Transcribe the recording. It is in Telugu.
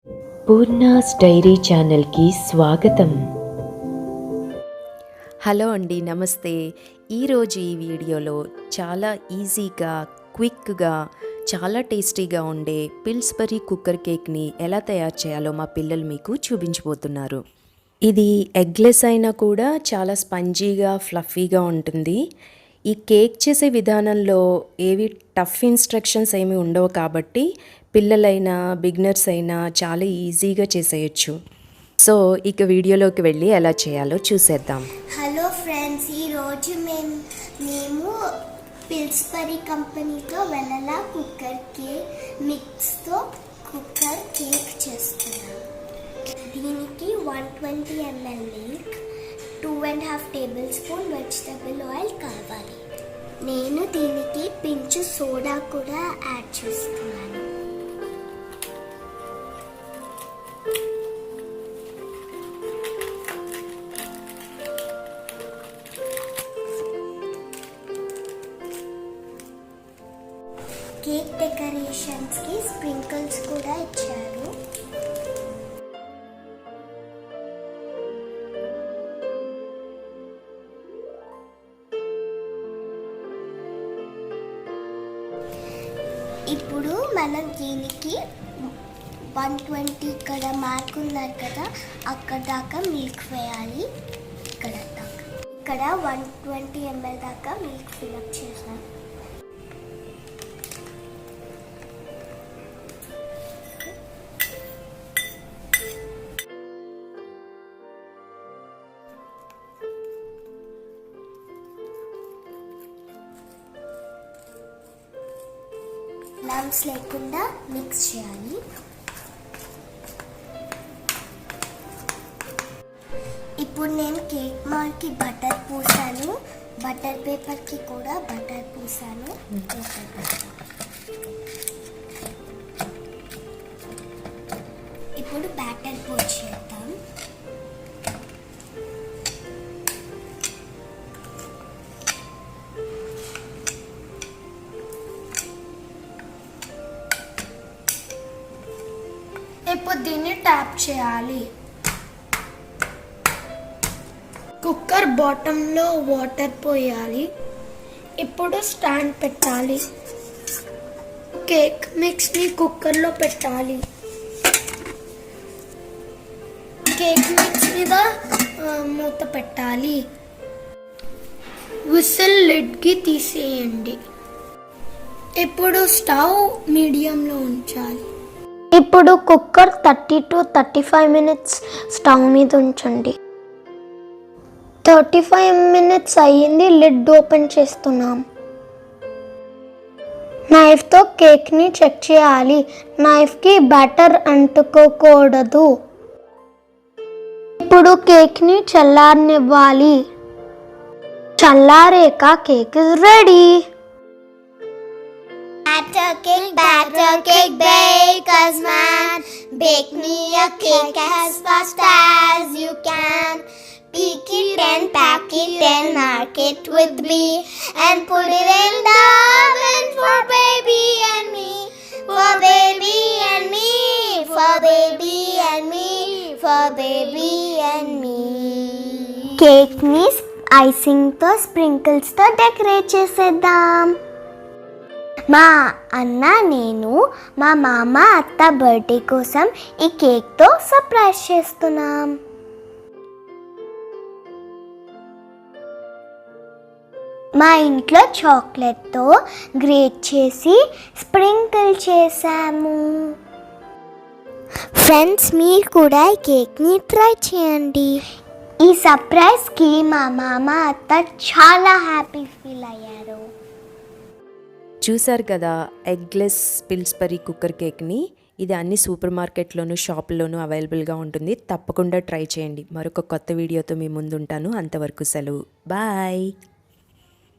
పూర్ణాస్ డైరీ ఛానల్కి స్వాగతం. హలో అండి, నమస్తే. ఈరోజు ఈ వీడియోలో చాలా ఈజీగా, క్విక్గా, చాలా టేస్టీగా ఉండే పిల్స్బరీ కుక్కర్ కేక్ని ఎలా తయారు చేయాలో మా పిల్లలు మీకు చూపించబోతున్నారు. ఇది ఎగ్లెస్ అయినా కూడా చాలా స్పంజీగా, ఫ్లఫీగా ఉంటుంది. ఈ కేక్ చేసే విధానంలో ఏవి టఫ్ ఇన్స్ట్రక్షన్స్ ఏమి ఉండవు కాబట్టి పిల్లలైనా బిగినర్స్ అయినా చాలా ఈజీగా చేసేయచ్చు. సో ఇక వీడియోలోకి వెళ్ళి ఎలా చేయాలో చూసేద్దాం. హలో ఫ్రెండ్స్, ఈరోజు మేము పిల్స్బరీ కంపెనీతో వెనలా కుక్కర్ కేక్ మిక్స్తో కుక్కర్ కేక్ చేస్తున్నాం. దీనికి 120 ml milk, 2.5 table spoon vegetable oil కావాలి. నేను దీనికి పించు సోడా కూడా యాడ్ చేస్తున్నాను. కేక్ డెకరేషన్స్కి స్ప్రింకిల్స్ కూడా ఇచ్చారు. ఇప్పుడు మనం దీనికి 120 ఇక్కడ మార్క్ ఉన్నారు కదా, అక్కడ దాకా మిల్క్ వేయాలి. ఇక్కడ 120 ml దాకా మిల్క్ ఫిల్అప్ చేసాం. లంప్స్ లేకుండా మిక్స్ చేయాలి. ఇప్పుడు నేను కేక్ మాల్కి బటర్ పూసాను, బటర్ పేపర్కి కూడా బటర్ పూసాను. ఇప్పుడు బ్యాటర్ పోసేద్దాం. ఇప్పుడు దీన్ని ట్యాప్ చేయాలి. కుక్కర్ బాటంలో వాటర్ పోయాలి. ఇప్పుడు స్టాండ్ పెట్టాలి. కేక్ మిక్స్ని కుక్కర్లో పెట్టాలి. కేక్ మిక్స్ మీద మూత పెట్టాలి. విసిల్ లిడ్కి తీసేయండి. ఇప్పుడు స్టవ్ మీడియంలో ఉంచాలి. ఇప్పుడు కుక్కర్ 30 to 35 minutes స్టవ్ మీద ఉంచండి. 35 minutes అయ్యింది. లిడ్ ఓపెన్ చేస్తున్నాం. నైఫ్తో కేక్ని చెక్ చేయాలి. నైఫ్కి బ్యాటర్ అంటుకోకూడదు. ఇప్పుడు కేక్ని చల్లారనివ్వాలి. చల్లారేక cake is ready. Batter cake, baker's man. Bake me a cake as fast as you can. Pick it and pack it and mark it with B, and put it in the oven for baby and me. For baby and me. For baby and me. For baby and me. Cake ni icing తో స్ప్రింకిల్స్ తో డెకరేట్ చేసేద్దాం. మా అన్న, నేను, మా మామ, అత్త బర్త్డే కోసం ఈ కేక్తో సర్ప్రైజ్ చేస్తున్నాం. మా ఇంట్లో చాక్లెట్తో గ్రేట్ చేసి స్ప్రింకిల్ చేసాము. ఫ్రెండ్స్, మీరు కూడా ఈ కేక్ని ట్రై చేయండి. ఈ సర్ప్రైజ్కి మా మామ, అత్త చాలా హ్యాపీ ఫీల్ అయ్యారు. చూసారు కదా ఎగ్లెస్ పిల్స్బరీ కుక్కర్ కేక్ని. ఇది అన్ని సూపర్ మార్కెట్లోనూ, షాపుల్లోనూ అవైలబుల్గా ఉంటుంది. తప్పకుండా ట్రై చేయండి. మరొక కొత్త వీడియోతో మీ ముందుంటాను. అంతవరకు సెలవు. బాయ్.